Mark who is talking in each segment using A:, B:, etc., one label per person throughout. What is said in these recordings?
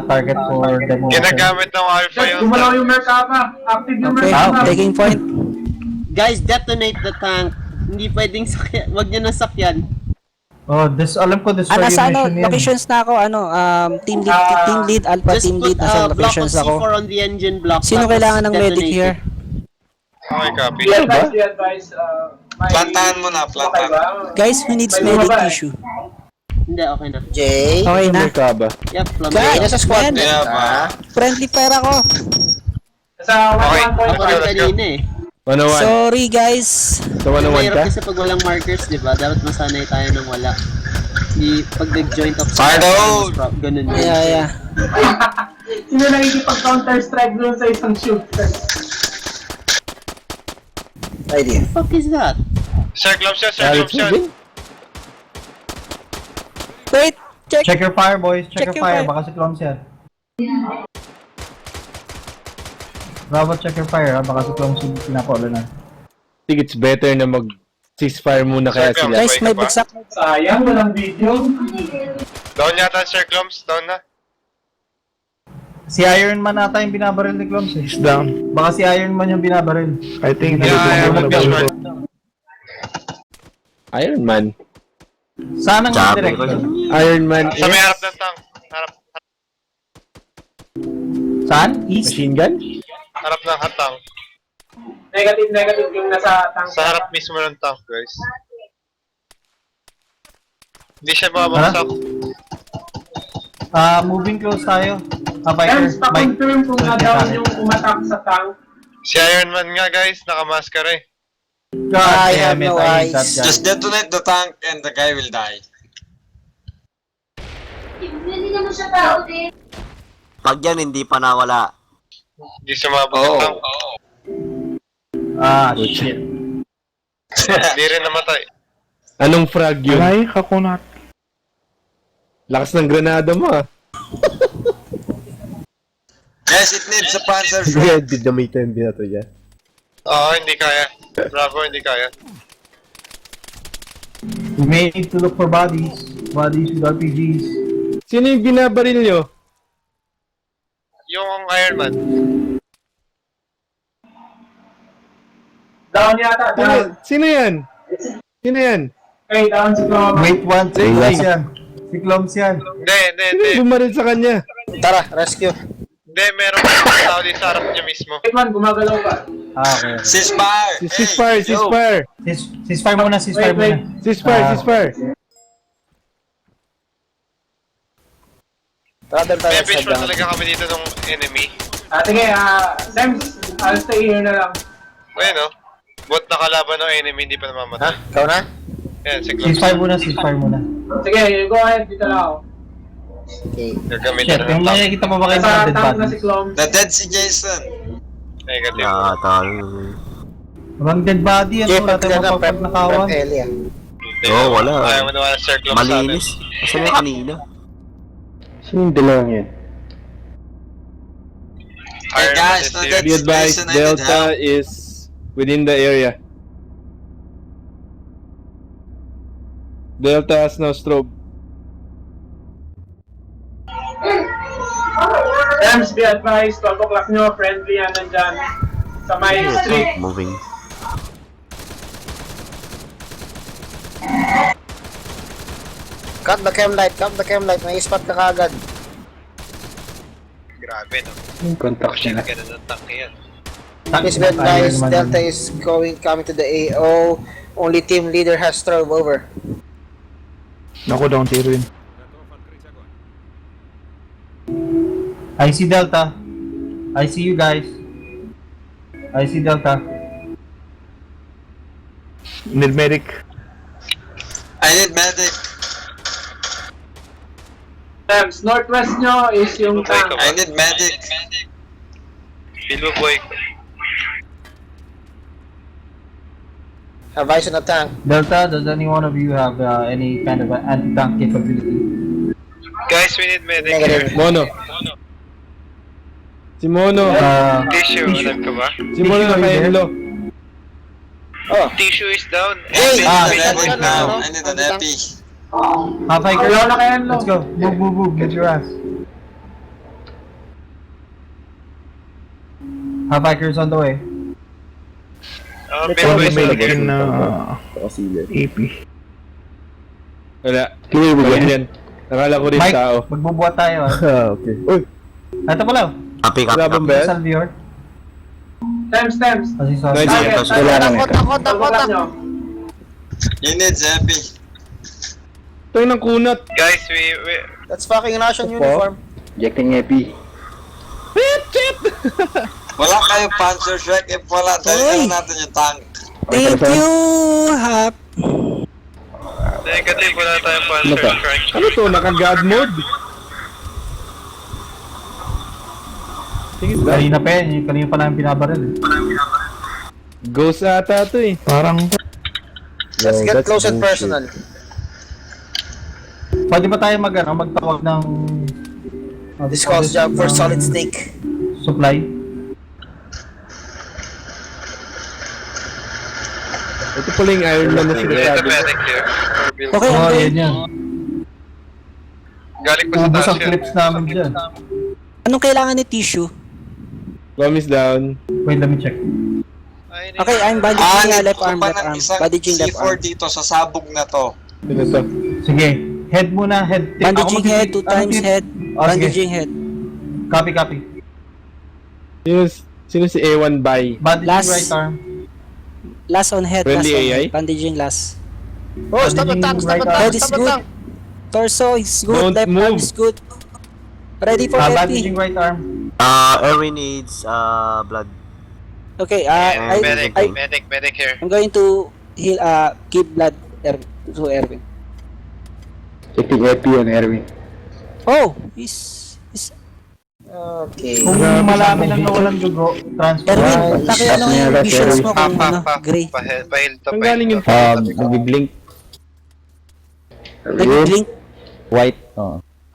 A: target for demo.
B: Ginagamit ng Alpha yun.
C: Gumalaw yung Merkaba. Active yung
D: Okay,
C: Merkaba.
D: taking point.
E: Guys, detonate the tank. Hindi pwedeng sakyan. Wag nyo nang sakyan.
A: Alam ko destroy
D: Nasa
A: yung mission yan.
D: locations na ako, team lead, alpha
E: Just
D: team
E: put
D: lead, nasa
E: block of
D: locations
E: C4
D: ako.
E: on the engine block.
D: Sino
E: tapos
D: kailangan ng medic
E: detonate
D: here?
E: it.
B: Okay, copy.
C: Be advised, may...
F: Plantahan mo na, plantahan.
D: Guys, who needs
C: May
D: medic
C: bumaba eh.
D: tissue?
E: Hindi, okay na.
G: Jay,
D: Okay na.
E: Yep,
D: Guys,
G: nasa squad
D: man,
F: Yeah,
G: ka.
D: friendly fire ako.
C: Sa
B: Okay.
C: 1-1
E: Ako
C: point.
E: rin kanina eh.
F: 101.
D: Sorry guys.
F: So 101
E: Mahirap
F: ka?
E: kasi pag walang markers, di ba? Dapat masanay tayo ng wala. Di, pag nag-joint up
F: Fire down!
E: ganun yun.
D: Yeah.
C: Sino nakikipag-counter strike doon sa isang shooter?
G: Idea.
E: What the fuck is that?
B: Sir Gloves yan, Sir Gloves yan.
D: Wait, check.
A: Check your fire, boys. Check
D: Check
A: your
D: your
A: fire.
D: fire.
A: Baka si Cloms yan. Bravo, check your fire, ha? Baka si Cloms yung pinapaulo na.
F: I think it's better na mag-ceasefire muna kaya
B: Sir,
F: sila.
D: Guys, may
B: Wait,
D: bagsak.
C: Sayang, walang video.
B: Down yata, Sir Gloves. Down na.
A: Si Iron Man ata yung binabaril ni Cloms eh.
F: He's down.
A: Baka si Iron Man yung binabaril.
F: I think
B: Yeah, mag-destroy.
F: Iron Man.
A: Sana nga direction.
F: Iron Man
B: Sa may
F: is
B: harap ng tank.
A: Saan? East?
F: machine gun?
B: Harap ng hatang.
C: Negative yung nasa tank.
B: Sa harap mismo ng tank, guys. Hindi siya babagsak.
A: Moving close tayo. Biker.
C: Ems, pa-confirm kung na-down yung umatak sa tank.
B: Si Iron Man nga, guys. Nakamaskara eh.
A: God
G: I
A: damn
G: have
A: it,
G: no
A: I hate that
G: eyes.
A: guy.
F: Just detonate the tank and the guy will die.
H: Hindi naman siya tao din.
I: Pag yan, hindi pa nawala.
B: Hindi sumabog ng tank.
A: Shit.
B: Hindi rin namatay.
F: Anong frag yun? Ay, kakunat. Lakas ng granada mo ah.
I: Yes, it needs a panzer
F: Sige, dinamitan din na to yan.
B: Oo, hindi kaya. Bravo, hindi kaya.
A: We may need to look for bodies. Bodies with RPGs.
F: Sino yung binabaril nyo?
B: Yung Iron Man.
C: Down yata, down.
F: Sino yan? Sino yan?
C: Okay, down si Cloms.
A: Wait one, si Cloms yan. Si Cloms yan.
B: Hindi.
F: Sino yung bumaril sa kanya?
G: Tara, rescue.
B: Hindi, meron pa tao din sa harap niya mismo.
C: Wait man, gumagalaw pa.
A: Okay.
I: Ceasefire!
F: Ceasefire, ceasefire!
A: Ceasefire muna, ceasefire
C: Wait.
A: muna.
F: Ceasefire, ceasefire!
G: Tara, tayo
B: May
G: sa
B: visual
G: down.
B: talaga kami dito ng enemy.
C: Sige, Sems, I'll stay here na lang.
B: Ayun o. Bot na kalaban ng enemy, hindi pa
G: Ha?
B: namamatay.
G: Ikaw na?
B: Yan, si Gloves.
A: Ceasefire muna.
C: Sige, you go ahead, dito lang ako.
G: Okay.
B: Gagamitin
A: Shit,
B: na ng
A: yung
B: tank.
A: makikita mo ba kayo
C: Nasa
A: sa dead
C: tank na si
A: bodies?
C: Cloms.
I: The dead si Jason.
B: Negative.
I: Tol.
A: Walang dead body yan.
G: Okay,
A: Wala tayong
G: prep
A: mapapag nakawan.
G: Elia.
I: Oo, wala.
B: Ayaw mo naman Sir Gloves sa atin.
I: Malinis. Asan yung kanina?
F: Sino yung dalawang yan?
I: Hey
B: Iron Man
I: guys,
B: is
I: no
B: here.
I: dead
F: Be advised,
I: Jason, I need
F: Delta
I: help.
F: is within the area. Delta has no strobe.
C: Sems, be advised, 12 o'clock nyo, friendly yan nandyan. Sa may street.
I: Moving.
G: Cut the cam light, may spot na kagad.
B: Grabe no.
F: Yung contact siya na.
B: Ganun ang tank yan.
G: Please be advised, Delta is coming to the AO. Only team leader has strobe over.
F: Naku, down zero yun.
A: I see Delta. I see you guys. I see Delta.
F: Need medic.
I: I need medic.
C: Sems, northwest nyo is yung tank.
I: I need medic.
B: Bilbo boy.
G: Have eyes on the tank.
A: Delta, does any one of you have any kind of anti-tank capability?
B: Guys, we need medic
G: Negative.
B: here.
F: Mono. Si Mono.
B: Tissue, alam ka ba?
F: Si Mono naka-yellow.
G: Oh,
B: Tissue is down.
G: Hey!
I: I
G: Ah,
I: need an epic
G: ano,
I: now.
G: ano?
I: I need an epi.
A: Biker,
C: Wala na kayo,
A: let's go. Move. Get your ass. Havackers on the way.
B: Bilbo is
F: may
B: on here.
F: lagyan na AP. Wala. Clear mo yan. Nakala ko rin
A: Mike,
F: tao.
A: magbubuhat tayo ah.
F: Okay. Uy,
A: Ito pala.
I: Copy, copy,
F: laban
I: copy.
F: ba yan?
A: Salvior.
C: Tems.
A: Kasi sa
F: Nice.
C: Target,
F: Wala
C: target.
F: na
G: Takot,
C: Talk
G: takot,
C: lang
G: takot.
C: nyo.
I: Units, happy.
F: Ito yung ng kunat.
B: Guys, we
G: That's fucking Russian uniform.
F: Ejecting AP.
I: Wala kayong Panzer Shrek. If wala, dahil natin yung tank.
D: Thank you, Hap.
B: negative, wala tayong Panzer Strike.
F: Ano to? Naka-god mode? Sige,
A: kanina pa yan. Kanina pa namin binabaril.
F: Ghost ata to eh. Parang...
G: Let's get close and personal.
A: Pwede ba tayo magtawag ng...
G: This calls job for solid snake.
A: Supply?
F: Ito pala yung Iron Man na
B: Ito
F: sinasabi.
B: medic here. Bilbo.
D: Okay,
A: Oo,
D: okay.
A: yan.
B: Galing pa sa
A: Ubus
B: taas
A: ang
B: yun.
A: clips namin dyan.
D: Anong kailangan ni tissue?
F: Promise down.
A: Wait, let me check.
D: Okay, I'm bandaging left arm,
I: pa
D: left
I: ng
D: arm.
I: isang
D: Bandaging left
I: C4
D: arm.
I: dito sa sabog na to.
F: Sino to?
A: Sige. Head muna, head.
D: Bandaging head, 2 times head.
A: Oh, sige.
D: Bandaging head.
A: Copy.
F: Sino si A1 by?
A: Bandaging
D: Last.
A: right arm.
D: Last on head,
F: Friendly
D: last on
F: AI?
D: head. Bandaging last.
G: Oh, stop the tank, stop the
D: Head
G: tank,
D: is
G: stop the
D: good.
G: tank.
D: Torso is good,
F: Don't
D: left arm
F: move.
D: is good. Ready for
A: Bandaging
D: FP.
A: right arm.
I: Erwin needs blood.
D: Okay,
B: Medic here.
D: I'm going to heal, give blood to Erwin.
F: Checking AP on Erwin.
D: Oh, he's
G: Okay.
A: Kung malami lang nawalan dugo, transfer.
D: Erwin, taki ano yung visions mo kung ano, gray.
B: Pahil to.
F: Ang galing yung nag-blink.
D: Nag-blink.
A: White.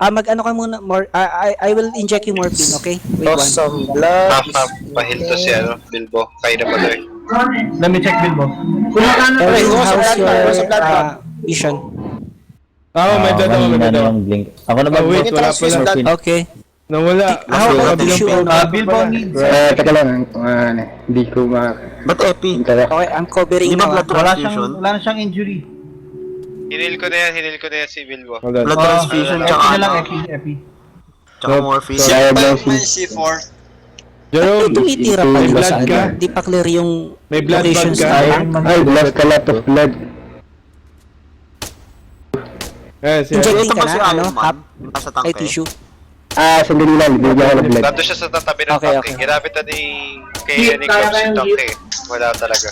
D: Mag-ano ka muna, more, I will inject you morphine, okay? Wait
G: Lost
D: one.
G: some blood.
B: Pahil to si Bilbo. Kaya na pala eh.
A: Let me check Bilbo.
D: Erwin,
G: Where's the
D: how's
G: blood bag? Where's the blood
D: your
G: bag?
D: vision?
F: May dada ako, may dada ako.
A: Ako na
F: Oh wait, wala
G: Transfuse
F: pala.
G: blood.
D: Okay.
F: Nawala.
D: How about tissue?
A: Bilbo needs.
F: Teka lang, hindi ko
I: Ba't epi?
D: Okay, I'm covering
I: Di ba
D: now.
I: blood transfusion?
A: Wala na siyang injury.
B: Hinil ko na yan si Bilbo.
I: Blood transfusion,
A: Epi
I: tsaka
A: na lang,
I: ano?
A: Epi.
I: Tsaka morphine. May C4.
F: Jerome,
D: Tumitira pa
F: may
D: dito
F: blood
D: sa
F: ka?
D: ano. Di pa clear yung
F: May blood bag
D: locations
F: ka?
D: na.
A: Ay,
F: lost a lot of blood. Siya.
D: Injecting
I: Ito
D: ka
I: ba si
D: na, ano?
I: Iron Man?
D: Hap,
I: Nasa
D: ay
I: tanke.
D: tissue.
F: Sandali lang, bigyan ko ng blood.
B: Nandun siya sa tatabi ng
D: Okay,
B: tanke.
D: okay.
B: Ginamit na kay
C: Hit,
B: Nick
C: kaya
B: Cobbs
C: kayang
B: yung tanke. Wala talaga.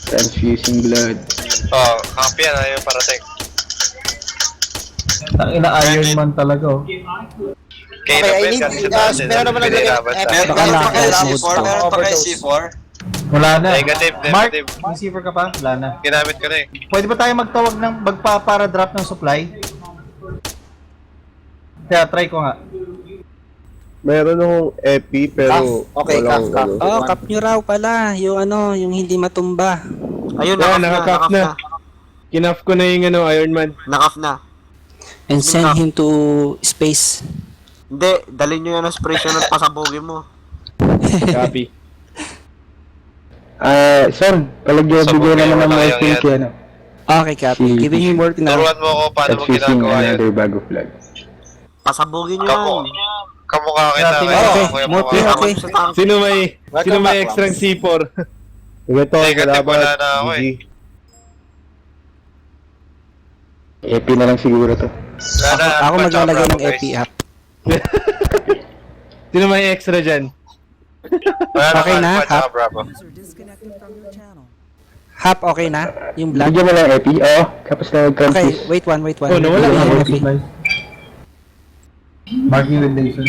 F: Transfusing blood.
B: Oh, copy yan. Ayaw parating.
A: Ang ina Iron Man talaga oh.
B: Kay
G: Okay, I
B: Nobel
G: need,
B: kasi sa dati.
G: meron naman lang
B: Piniraban sa
G: lagyan.
B: akin.
I: Meron pa kayo
D: Baka
I: C4? Meron pa kayo C4?
A: Wala na.
B: Negative,
A: Mark,
B: negative.
A: receiver ka pa? Wala na.
B: Ginamit ko na eh.
A: Pwede ba tayo magtawag ng magpa-para-drop ng supply? Kaya try ko nga.
F: Meron akong epi pero
G: Okay,
F: walang
G: kaf.
F: ano.
D: Oh, cup nyo raw pala. Yung ano, yung hindi matumba.
I: Ayun,
F: Yeah,
I: nakaf na.
F: Kinaf ko na yung Iron Man.
I: Nakaf na.
D: And send him to space.
I: Hindi, dalhin nyo yan ang spray siya ng pasabugin mo.
F: Copy.
J: Sir, palagyan
B: Sa
J: bigyan
B: bugay,
J: naman ng
B: wala
J: mga
B: yan
J: skill
B: yan.
J: kay ano.
D: Okay, copy. Giving him work now.
B: Turuan mo ako paano mo
J: Transfusing
B: ginagawa yun.
J: another bag of blood.
I: Pasabugin nyo
B: Kamukha.
I: yan.
B: Kamukha kita.
A: Okay,
B: kaya
D: okay.
B: ako yung
D: Morphine,
B: mukha.
D: okay.
I: Sa tanke.
F: Sino may
G: Welcome back,
F: extra
G: Lance.
F: C4? Ito,
B: Negative, wala na ako eh.
J: Epi na lang siguro to.
B: Wala na,
D: Ako
B: Alpha,
D: maglalagay
B: Bravo,
D: ng
B: guys.
D: epi app.
F: Sino may extra dyan?
B: Wala na,
D: Okay na,
B: Alpha, tsaka
D: Hap.
B: Bravo.
D: Hap, okay na? Yung blood?
J: Bigyan mo lang epi. Oo, tapos na
D: Okay,
J: mag-transfuse.
D: wait one.
F: Oh, nawala
D: Bigyan
F: na.
D: ng epi.
A: Marking with laser.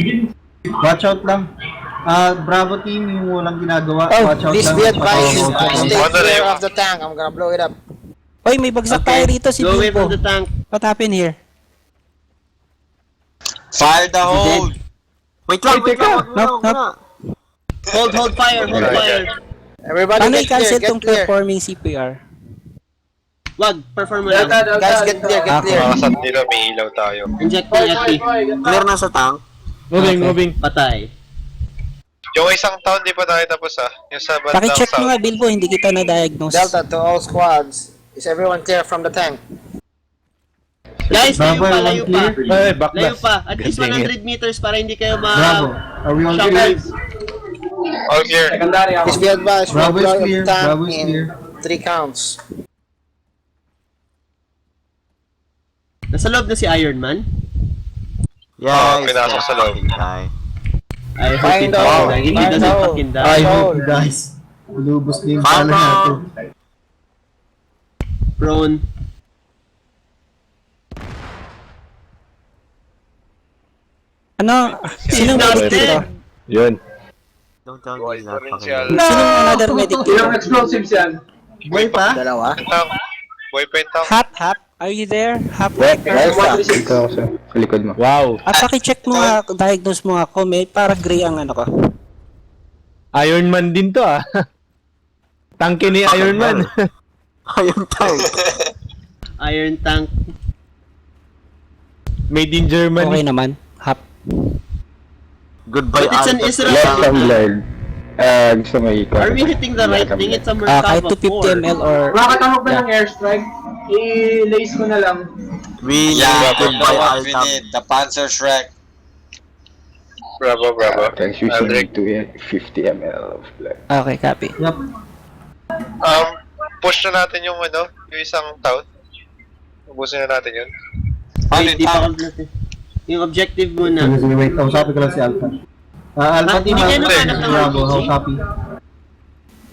A: Watch out lang. Bravo team, yung walang ginagawa.
D: Oh,
A: Watch out
G: Please
A: lang.
G: be advised, stay
B: Wala na
G: clear
B: yun.
G: of the tank. I'm gonna blow it up.
D: Oy, may bagsak tayo rito si
E: Go away from
D: Bilbo.
E: the tank.
D: What happened here?
I: Fire the hole! Wait lang, wait lang. Wag
D: Nope,
I: mo na.
E: Hold fire, hold fire.
G: Everybody
D: Paano
G: get clear,
D: i-cancel
G: get
D: tong
G: clear.
D: performing CPR?
E: Wag, perform mo lang.
G: Guys, get clear, get clear.
B: Mga kasat nila, may ilaw tayo.
E: Inject the FP.
I: Clear na sa tank.
F: Moving.
E: Patay.
B: Yung isang town, di pa tayo tapos yung sa bandang
D: Paki-check mo
B: south.
D: nga, Bilbo, hindi kita na-diagnose.
G: Delta to all squads. Is everyone clear from the tank?
E: Guys, layo
A: Bravo,
E: pa,
A: one
E: layo pa.
A: clear.
F: Ay,
E: Layo
F: backlash.
E: pa. At least
F: Gandingin.
E: 100 meters para hindi kayo
A: Bravo. Are we all
E: shock
A: clear?
E: waves.
B: All clear.
C: Secondary ako.
G: Please be advised, we're
A: Bravo is
G: blowing
A: clear,
G: up tank
A: Bravo is
G: in
A: clear.
G: 3 counts.
E: Nasa loob na si Iron Man.
B: Oo, pinasok sa loob.
E: I hope
G: Find
E: he
G: out.
E: doesn't. He
G: Find
E: doesn't
G: out.
E: fucking
A: I
E: die.
A: hope you guys. Ulubos na yung pala natin.
E: Prone.
D: Ano? Sino
E: not
D: medic dito?
E: dead.
F: Yun.
B: Boys, potential.
D: Sino another medic dito?
C: Ilang explosives yan?
E: Buhay pa?
G: Dalawa.
B: Tank. Boy pa yung tank.
D: Hap, are you there? Hap.
J: Dito ako sa likod mo.
F: Wow.
D: At paki-check mo nga, diagnose mo ako, may para gray ang ano ko.
F: Iron Man din to Tangke ni Iron Man.
E: Iron Tank.
F: Made in Germany.
D: Okay naman. Hap.
E: But it's an Israel.
J: Left ang blurred. Gusto mo ikot.
E: Are we hitting the right thing? It's a
D: Kahit
E: Merkava
D: 250 ml or...
C: Makakatanggap ba ng airstrike? I-lace ko na lang.
I: Yeah, what we need. The Panzer Shrek.
B: Bravo.
J: Thanks, using
B: Aldrich.
J: 50 ml of blood.
D: Okay, copy.
A: Yup.
B: Push na natin yung yung isang town. Ubusin na natin yun.
E: Wait, di pa complete. Yung objective muna.
A: Sige, wait. Kausapin ko lang si Alpha. Alpha team,
E: hindi kayo
A: Alpha.
E: nakahanap ng
A: Bravo,
E: RPG?
A: how copy?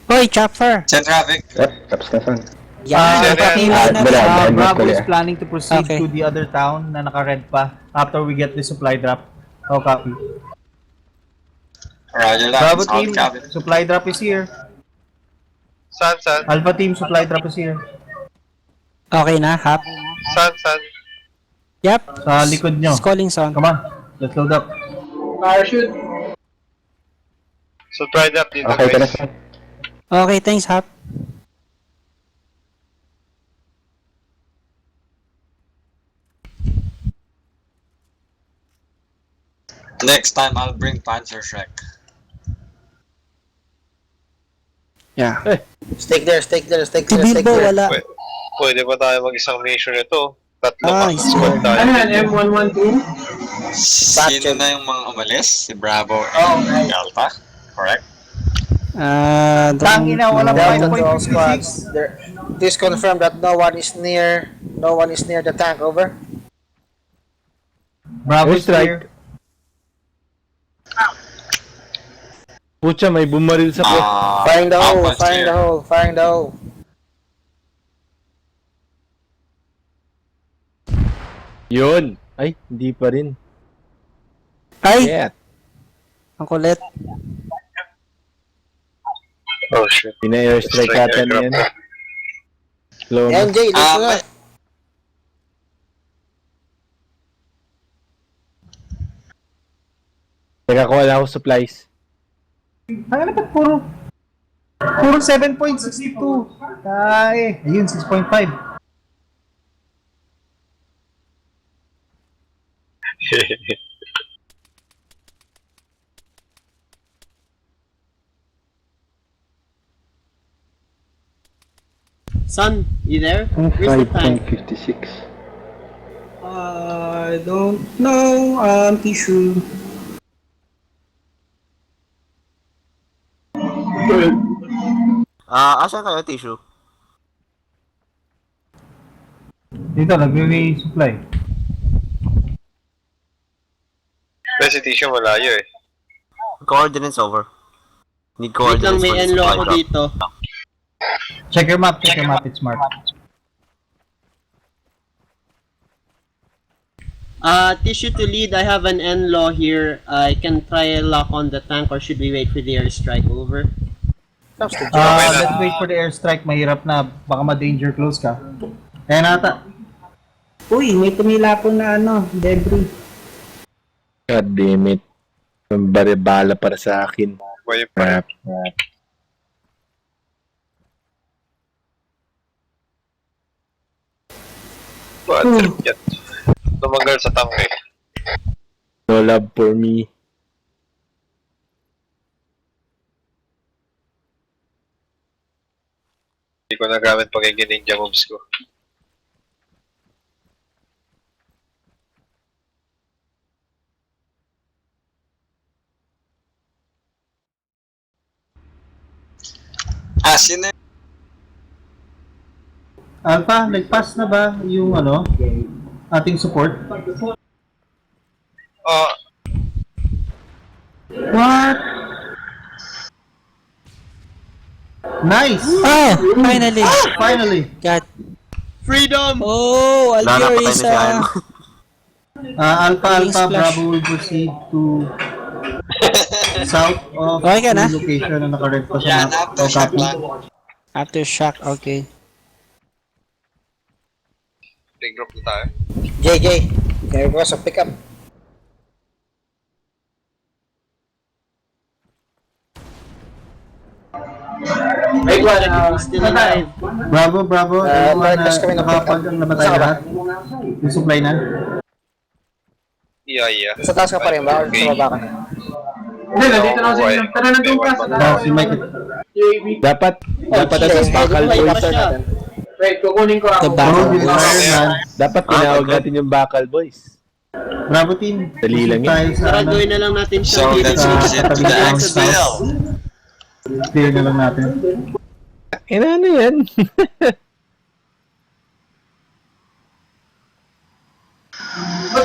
D: Hoy, Chopper!
I: Send traffic.
J: Tapos na son.
D: Yan,
B: Alpha
D: team
J: Ah,
D: na
J: wala. Diamond
A: Bravo
J: ko
A: is
J: yan.
A: planning to proceed
D: Okay.
A: to the other town na naka-red pa after we get the supply drop. How copy?
I: Roger that.
A: Bravo
I: Sound
A: team,
I: cabin.
A: supply drop is here.
B: San?
A: Alpha team, supply drop is here.
D: Okay na, Hap.
B: San?
D: Yep.
A: Sa likod nyo.
D: Calling sound.
A: Come on, let's load up.
C: Parachute.
B: So try that dito
J: Okay ka na
B: guys.
J: son.
D: Okay, thanks, Hap.
I: Next time I'll bring Panzer Shrek.
D: Yeah.
G: Stick there.
D: Si Bilbo, wala.
B: Pwede ba tayo mag-isang mission ito? Tatlo
D: Ah,
B: ka squad tayo.
C: Ano yan? M112?
I: Sino na yung mga umalis? Si Bravo
C: Oh,
I: and Delta? Correct?
A: Tangina, walang
G: Delta to all
A: 5.56.
G: squads. Please confirm that no one is near the tank. Over.
A: Bravo is
F: Airstrike.
A: here.
F: Pucha, may bumaril sa po.
G: Firing the hole.
I: Alpha's
G: Firing
I: clear.
G: the hole. Firing the hole.
F: Yun. Ay, hindi pa rin.
D: Ay,
F: Yeah.
D: ang kulit.
B: Oh shit.
F: Pina-airstrike ata niyan. Slow na.
G: NJ, listen
I: Ah,
G: up.
F: Teka, kuha lang ako supplies.
A: Ang ba't puro 7.62. Ay, ayun, 6.5.
E: Son, you there? Where's the tank?
J: 5.56.
D: I don't know, tissue.
E: Asan kayo tissue?
A: Dito, nagre-re supply.
B: Kasi tissue malayo eh.
E: Coordinates over. Need coordinates may enlo ako dito.
A: Check your map, it's marked.
E: Tissue to lead, I have an N-law here. I can try a lock on the tank or should we wait for the airstrike? Over.
B: Okay na.
A: Let's wait for the airstrike. Mahirap na. Baka ma-danger close ka. Kaya nata.
D: Uy, may tumila po na debris.
F: God damn it. Ang bala para sa akin.
B: Boy pa.
F: Crap.
B: Bad trip yan. Tumagal sa tank eh.
F: Lol, love for me.
B: Hindi ko nagamit pagiging ninja moves ko.
I: Ah, sino
A: Alpha, nag-pass na ba yung ating support?
B: Oh,
A: What? Nice!
D: Ah, finally.
A: Finally!
D: God.
E: Freedom!
D: Oh, Albier is
A: Alpha,
D: Wing
A: Alpha,
D: splash.
A: Bravo will proceed to south of
D: Okay ka na?
A: the location na naka-red pa sa
I: Yan,
A: map.
I: after
A: O,
I: shock
A: copy.
I: lang.
D: Aftershock, okay.
B: regroup na tayo.
G: JJ, can you request a pickup?
C: Wait, what?
E: Still alive.
A: Bravo, Bravo. Everyone
G: Marcus kami ng
A: nakapag
G: pickup.
A: na ba tayo
G: Saan ka ba?
A: lahat? Yung supply na?
B: Yeah.
G: Sa taas ka pa rin ba? Or sa baba ka na?
C: Hindi, nandito na ako sa inyo. Tara, nandun ka sa
A: Oh, si Mike.
C: UAV.
F: Dapat assist bakal
E: Ay,
F: boys.
E: pa siya.
C: Wait, kukunin ko
D: The
C: ako.
D: back.
A: Bravo, with Iron Man.
F: Dapat tinawag natin yung bakal boys.
A: Bravo team.
F: Dali lang yun.
A: Tayo sa
E: Tara, gawin na lang natin siya.
I: So,
E: Dito
I: let's
E: sa-
I: proceed to the XBL.
A: Clear na lang natin.
F: Ano yan?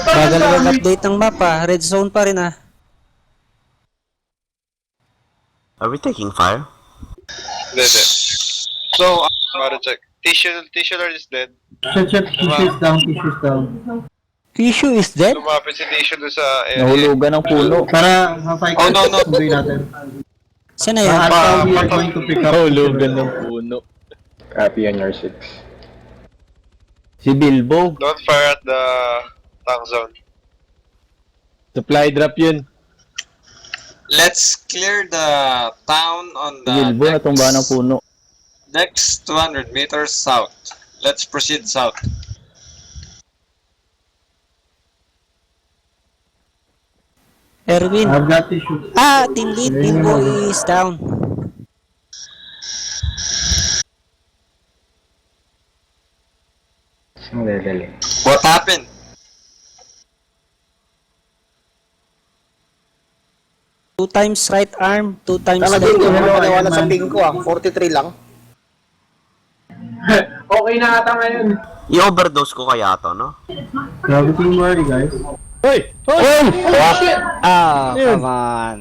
D: Bagal mag-update ng map ah. Red zone pa rin ah.
K: Are we taking fire?
B: Hindi. So, para check. Tissue Lord is dead.
A: Check, tissues down, tissues down.
D: Kishu is dead?
B: Lumapit si Tissue doon sa area.
F: Nahulugan ng puno.
A: Para hapay
I: Oh, no.
A: sunduin natin.
D: Saan na yan?
A: Alpha, we are going to pick up.
F: Nahulugan ng puno.
J: Copy on your 6.
F: Si Bilbo.
B: Don't fire at the tank zone.
F: Supply drop yun.
I: Let's clear the town on
F: Si
I: the
F: Bilbo natumba ng puno.
I: next 200 meters south. Let's proceed south.
D: Erwin.
A: I've got tissues.
D: Ah, team lead. Bilbo is down.
J: Ang dadali.
I: What happened?
D: Two times right arm, two times
G: Tama
D: left
G: din, hindi
D: arm.
G: mo maniwala sa ping ko ah. 43 lang.
C: Okay na ata ngayon.
K: I-overdose ko kaya to, no?
A: Bravo team, where are you guys?
F: Hoy! Hoy!
D: Ah,
F: Yun.
D: come on.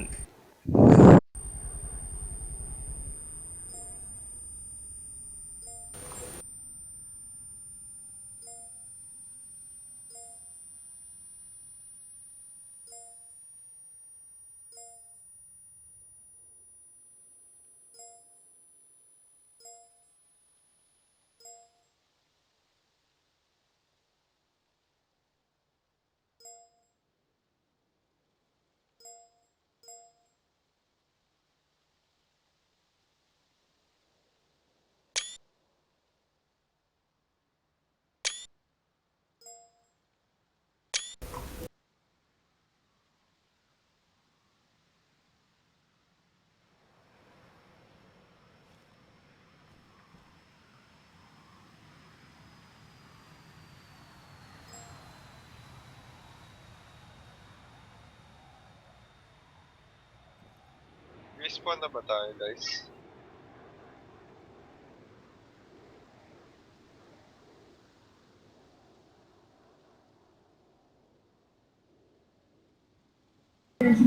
B: Respawn na ba tayo, guys?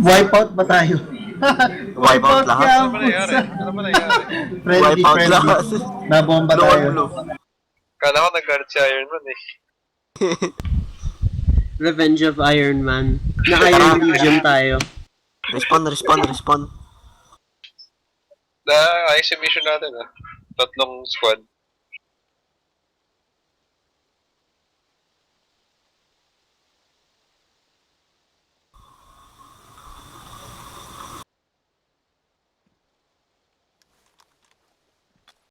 A: Wipeout ba tayo?
K: Wipeout lahat?
A: kaya,
B: Ano ba nangyari? Ano ba nangyari?
A: Friendly,
K: Wipeout
A: friendly.
K: lahat.
A: Nabomba
K: Blue on
A: tayo.
K: blue.
B: Kala ko nag-guard si Iron Man eh.
E: Revenge of Iron Man. Na Iron Legion tayo.
K: Respawn.
B: Ayos yung mission natin ah. 3 squad.